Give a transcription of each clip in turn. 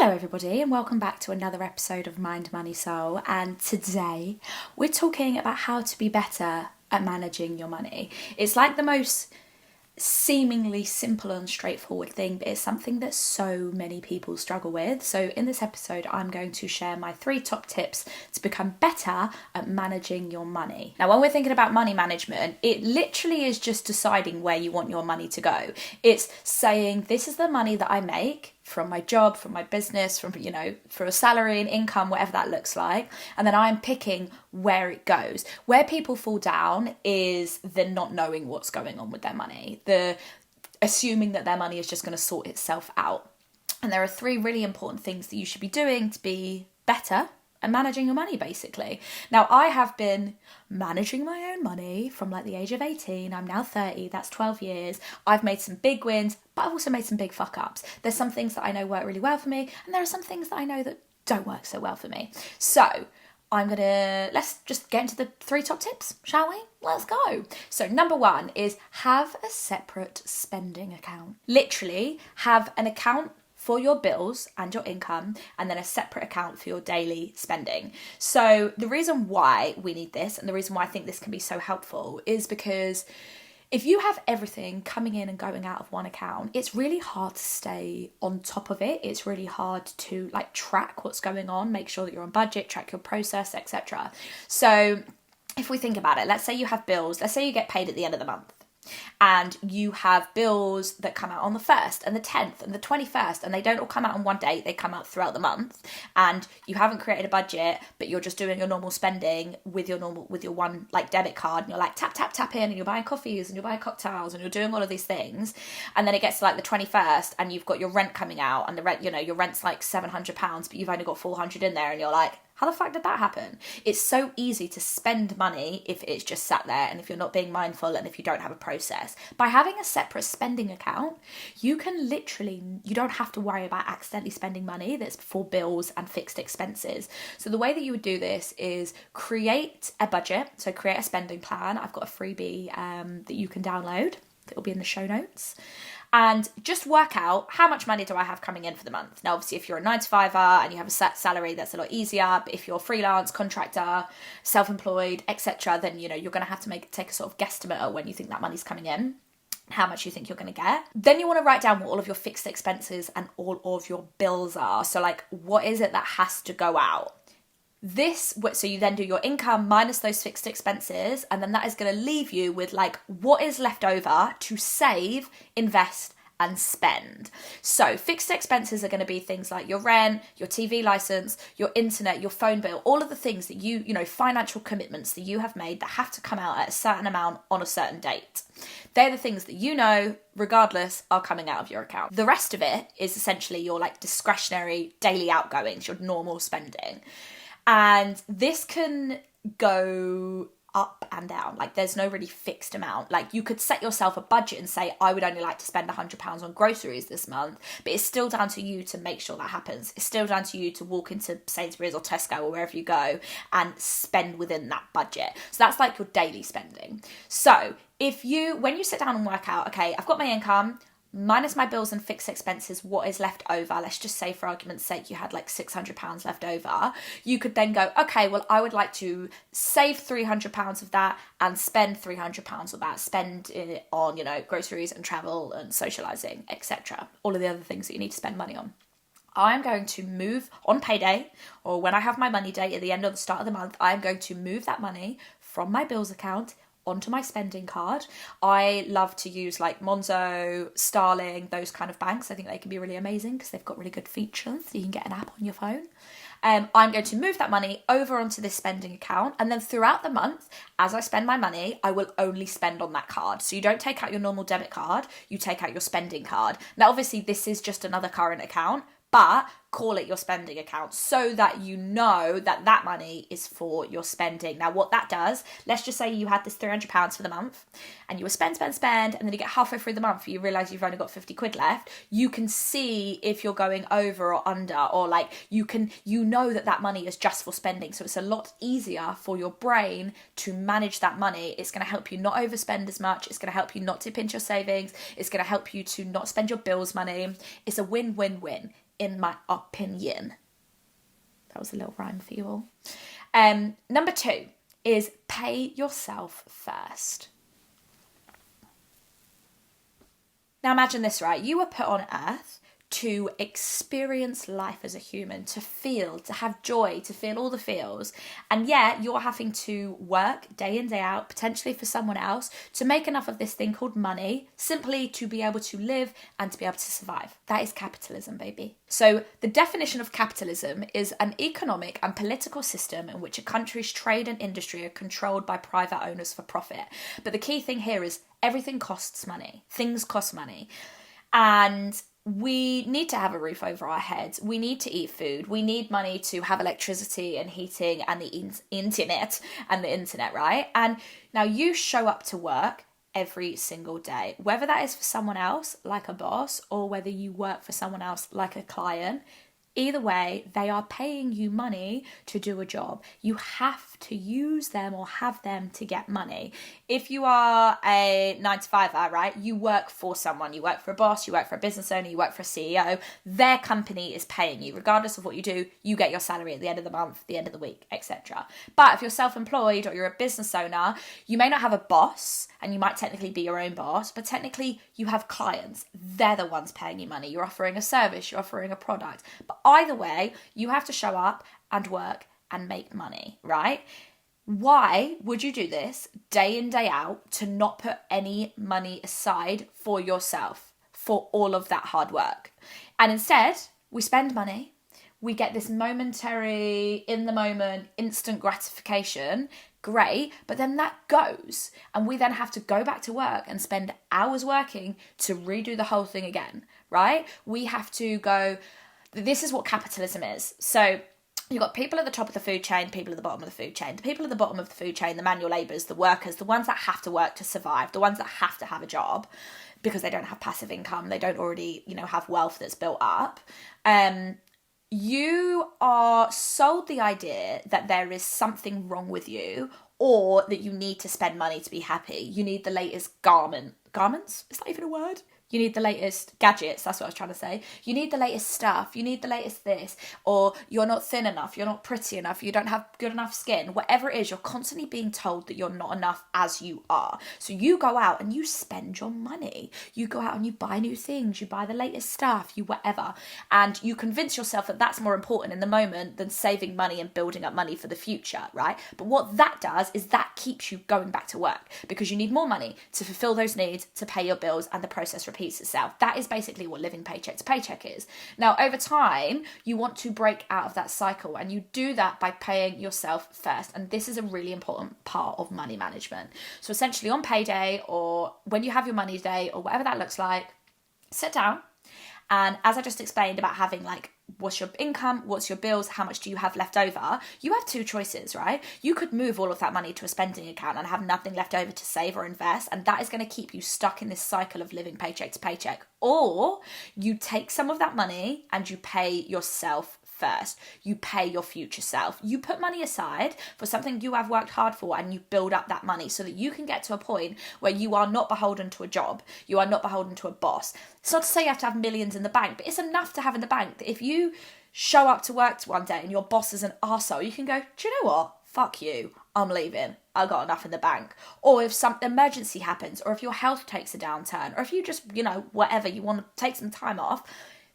Hello everybody and welcome back to another episode of Mind, Money, Soul, and today we're talking about how to be better at managing your money. It's like the most seemingly simple and straightforward thing, but it's something that so many people struggle with. So in this episode I'm going to share my 3 top tips to become better at managing your money. Now when we're thinking about money management, it literally is just deciding where you want your money to go. It's saying, this is the money that I make from my job, from my business, from, for a salary and income, whatever that looks like. And then I'm picking where it goes. Where people fall down is the not knowing what's going on with their money, the assuming that their money is just going to sort itself out. And there are 3 really important things that you should be doing to be better and managing your money, basically. Now, I have been managing my own money from like the age of 18. I'm now 30. That's 12 years. I've made some big wins, but I've also made some big fuck ups. There's some things that I know work really well for me, and there are some things that I know that don't work so well for me. So let's just get into the 3 top tips, shall we? Let's go. So number 1 is have a separate spending account. Literally have an account for your bills and your income, and then a separate account for your daily spending. So the reason why we need this, and the reason why I think this can be so helpful, is because if you have everything coming in and going out of one account, it's really hard to stay on top of it. It's really hard to track what's going on, make sure that you're on budget, track your process, etc. So if we think about it, let's say you have bills, let's say you get paid at the end of the month, and you have bills that come out on the 1st and the 10th and the 21st, and they don't all come out on one date, they come out throughout the month, and you haven't created a budget, but you're just doing your normal spending with your one debit card, and you're tap in, and you're buying coffees and you're buying cocktails and you're doing all of these things, and then it gets to the 21st and you've got your rent coming out, and the rent, your rent's £700, but you've only got 400 in there, and you're like, how the fuck did that happen? It's so easy to spend money if it's just sat there and if you're not being mindful and if you don't have a process. By having a separate spending account, you don't have to worry about accidentally spending money that's for bills and fixed expenses. So the way that you would do this is create a budget. So create a spending plan. I've got a freebie that you can download. It'll be in the show notes. And just work out, how much money do I have coming in for the month? Now, obviously, if you're a 9-to-5er and you have a set salary, that's a lot easier. But if you're freelance, contractor, self-employed, etc., then, you're going to have to take a sort of guesstimate at when you think that money's coming in, how much you think you're going to get. Then you want to write down what all of your fixed expenses and all of your bills are. So, what is it that has to go out? So you then do your income minus those fixed expenses, and then that is going to leave you with what is left over to save, invest and spend. So fixed expenses are going to be things like your rent, your TV license, your internet, your phone bill, all of the things that financial commitments that you have made that have to come out at a certain amount on a certain date. They're the things that regardless, are coming out of your account. The rest of it is essentially your discretionary daily outgoings, your normal spending. And this can go up and down. There's no really fixed amount. You could set yourself a budget and say, I would only like to spend £100 on groceries this month, but it's still down to you to make sure that happens. It's still down to you to walk into Sainsbury's or Tesco or wherever you go and spend within that budget. So that's your daily spending. So when you sit down and work out, okay, I've got my income, minus my bills and fixed expenses, what is left over? Let's just say, for argument's sake, you had £600 left over. You could then go, okay, well, I would like to save £300 of that and spend £300 of that. Spend it on, groceries and travel and socialising, etc. All of the other things that you need to spend money on. I'm going to move on payday, or when I have my money day at the end of the start of the month, I'm going to move that money from my bills account onto my spending card. I love to use Monzo, Starling, those kind of banks. I think they can be really amazing because they've got really good features. You can get an app on your phone. I'm going to move that money over onto this spending account, and then throughout the month, as I spend my money, I will only spend on that card. So you don't take out your normal debit card, you take out your spending card. Now, obviously, this is just another current account, but call it your spending account so that you know that that money is for your spending. Now, what that does, let's just say you had this £300 for the month and you were spend, and then you get halfway through the month, you realise you've only got 50 quid left. You can see if you're going over or under, or you know that money is just for spending. So it's a lot easier for your brain to manage that money. It's going to help you not overspend as much. It's going to help you not dip into your savings. It's going to help you to not spend your bills money. It's a win-win-win. in my opinion. That was a little rhyme for you all. Number 2 is pay yourself first. Now imagine this, right? You were put on earth to experience life as a human, to feel, to have joy, to feel all the feels. And yet you're having to work day in, day out, potentially for someone else, to make enough of this thing called money, simply to be able to live and to be able to survive. That is capitalism, baby. So the definition of capitalism is an economic and political system in which a country's trade and industry are controlled by private owners for profit. But the key thing here is everything costs money. Things cost money. And we need to have a roof over our heads. We need to eat food. We need money to have electricity and heating and the internet, right? And now you show up to work every single day, whether that is for someone else, like a boss, or whether you work for someone else, like a client. Either way, they are paying you money to do a job. You have to use them or have them to get money. If you are a 9-to-5er, right, you work for someone. You work for a boss, you work for a business owner, you work for a CEO. Their company is paying you. Regardless of what you do, you get your salary at the end of the month, the end of the week, etc. But if you're self-employed or you're a business owner, you may not have a boss, and you might technically be your own boss, but technically you have clients. They're the ones paying you money. You're offering a service, you're offering a product. But either way, you have to show up and work and make money, right? Why would you do this day in, day out to not put any money aside for yourself, for all of that hard work? And instead, we spend money. We get this momentary, in the moment, instant gratification. Great, but then that goes. And we then have to go back to work and spend hours working to redo the whole thing again, right? We have to go, this is what capitalism is. So you've got people at the top of the food chain, people at the bottom of the food chain. The people at the bottom of the food chain, the manual labourers, the workers, the ones that have to work to survive, the ones that have to have a job because they don't have passive income, they don't already, have wealth that's built up. You are sold the idea that there is something wrong with you or that you need to spend money to be happy. You need the latest garments? Is that even a word? You need the latest gadgets, that's what I was trying to say. You need the latest stuff, you need the latest this, or you're not thin enough, you're not pretty enough, you don't have good enough skin. Whatever it is, you're constantly being told that you're not enough as you are. So you go out and you spend your money. You go out and you buy new things, you buy the latest stuff, you whatever. And you convince yourself that that's more important in the moment than saving money and building up money for the future, right? But what that does is that keeps you going back to work because you need more money to fulfill those needs, to pay your bills, and the process repeats itself. That is basically what living paycheck to paycheck is. Now, over time, you want to break out of that cycle, and you do that by paying yourself first. And this is a really important part of money management. So essentially on payday or when you have your money day or whatever that looks like, sit down. And as I just explained about having what's your income, what's your bills, how much do you have left over, you have two choices, right? You could move all of that money to a spending account and have nothing left over to save or invest, and that is going to keep you stuck in this cycle of living paycheck to paycheck. Or you take some of that money and you pay yourself first. You pay your future self. You put money aside for something you have worked hard for and you build up that money so that you can get to a point where you are not beholden to a job. You are not beholden to a boss. It's not to say you have to have millions in the bank, but it's enough to have in the bank that if you show up to work one day and your boss is an arsehole, you can go, do you know what? Fuck you. I'm leaving. I got enough in the bank. Or if some emergency happens, or if your health takes a downturn, or if you just, whatever, you want to take some time off,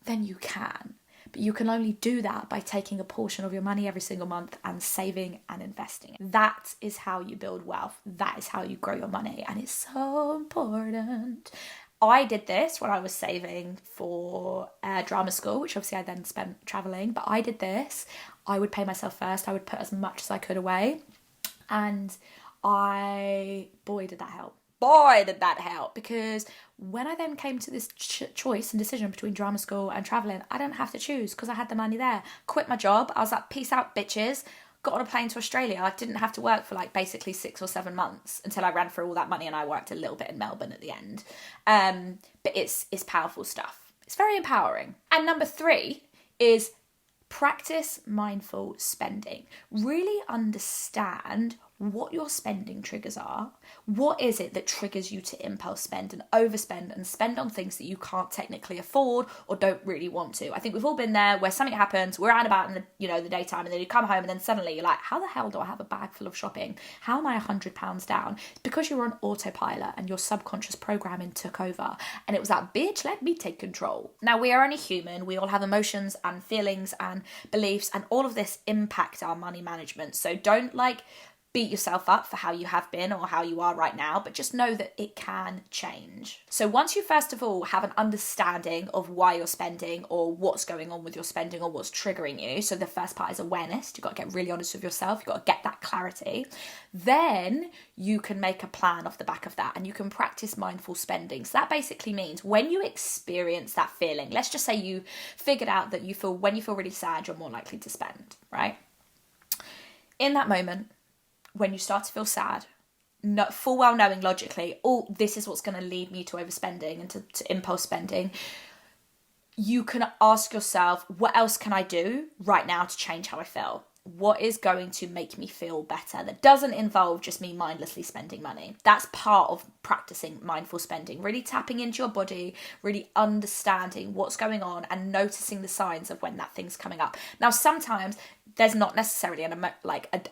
then you can. But you can only do that by taking a portion of your money every single month and saving and investing. That is how you build wealth. That is how you grow your money. And it's so important. I did this when I was saving for drama school, which obviously I then spent travelling. But I did this. I would pay myself first. I would put as much as I could away. And boy, did that help. Boy, did that help, because when I then came to this choice and decision between drama school and travelling, I didn't have to choose because I had the money there. Quit my job. I was like, peace out, bitches. Got on a plane to Australia. I didn't have to work for basically 6 or 7 months until I ran through all that money, and I worked a little bit in Melbourne at the end. But it's powerful stuff. It's very empowering. And number 3 is practice mindful spending. Really understand what your spending triggers are. What is it that triggers you to impulse spend and overspend and spend on things that you can't technically afford or don't really want to? I think we've all been there where something happens, we're out and about in the daytime, and then you come home and then suddenly you're like, how the hell do I have a bag full of shopping? How am I £100 down? It's because you were on autopilot and your subconscious programming took over, and it was like, bitch, let me take control. Now, we are only human. We all have emotions and feelings and beliefs, and all of this impact our money management. So don't beat yourself up for how you have been or how you are right now, but just know that it can change. So once you first of all have an understanding of why you're spending or what's going on with your spending or what's triggering you, so the first part is awareness. You've got to get really honest with yourself. You've got to get that clarity. Then you can make a plan off the back of that, and you can practice mindful spending. So that basically means when you experience that feeling, let's just say you figured out that when you feel really sad, you're more likely to spend, right? In that moment, when you start to feel sad, full well knowing logically, this is what's going to lead me to overspending and to impulse spending, you can ask yourself, what else can I do right now to change how I feel? What is going to make me feel better that doesn't involve just me mindlessly spending money? That's part of practicing mindful spending, really tapping into your body, really understanding what's going on and noticing the signs of when that thing's coming up. Now, sometimes there's not necessarily an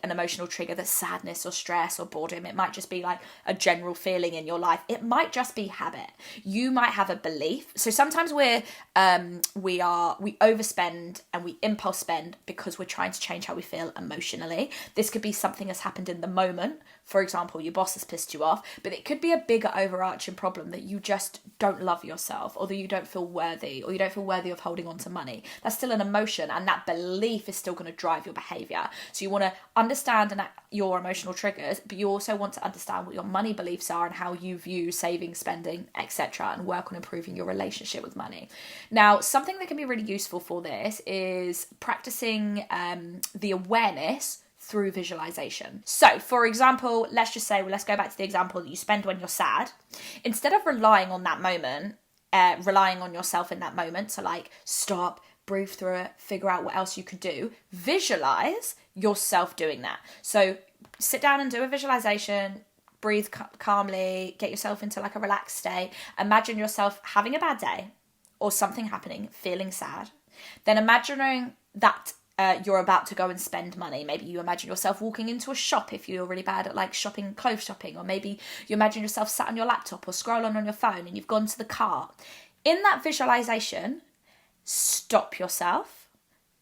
emotional trigger that's sadness or stress or boredom. It might just be like a general feeling in your life. It might just be habit. You might have a belief. So sometimes we overspend and we impulse spend because we're trying to change how we feel emotionally. This could be something that's happened in the moment. For example, your boss has pissed you off, but it could be a bigger overarching problem that you just don't love yourself, or that you don't feel worthy, or you don't feel worthy of holding on to money. That's still an emotion, and that belief is still going to drive your behavior. So you want to understand your emotional triggers, but you also want to understand what your money beliefs are and how you view saving, spending, etc., and work on improving your relationship with money. Now, something that can be really useful for this is practicing the awareness through visualization. So, for example, let's go back to the example that you spend when you're sad. Instead of relying on that moment, relying on yourself in that moment to stop, breathe through it, figure out what else you could do, visualize yourself doing that. So sit down and do a visualization, breathe calmly, get yourself into a relaxed state. Imagine yourself having a bad day or something happening, feeling sad. Then imagining that you're about to go and spend money. Maybe you imagine yourself walking into a shop if you're really bad at clothes shopping, or maybe you imagine yourself sat on your laptop or scrolling on your phone and you've gone to the cart. In that visualization, stop yourself,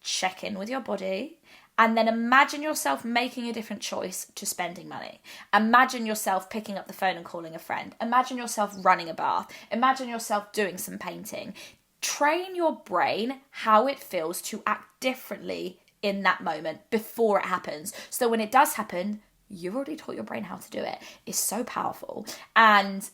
check in with your body, and then imagine yourself making a different choice to spending money. Imagine yourself picking up the phone and calling a friend. Imagine yourself running a bath. Imagine yourself doing some painting. Train your brain how it feels to act differently in that moment before it happens. So when it does happen, you've already taught your brain how to do it. It's so powerful. And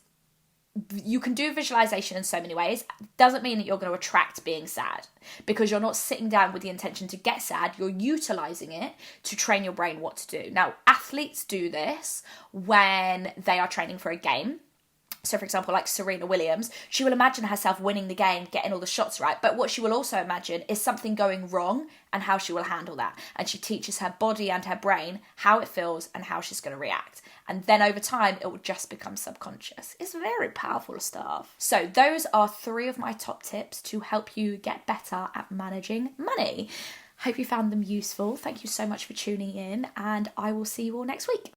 you can do visualization in so many ways. Doesn't mean that you're going to attract being sad, because you're not sitting down with the intention to get sad. You're utilizing it to train your brain what to do. Now, athletes do this when they are training for a game. So, for example, Serena Williams, she will imagine herself winning the game, getting all the shots right. But what she will also imagine is something going wrong and how she will handle that. And she teaches her body and her brain how it feels and how she's going to react. And then over time, it will just become subconscious. It's very powerful stuff. So those are 3 of my top tips to help you get better at managing money. Hope you found them useful. Thank you so much for tuning in, and I will see you all next week.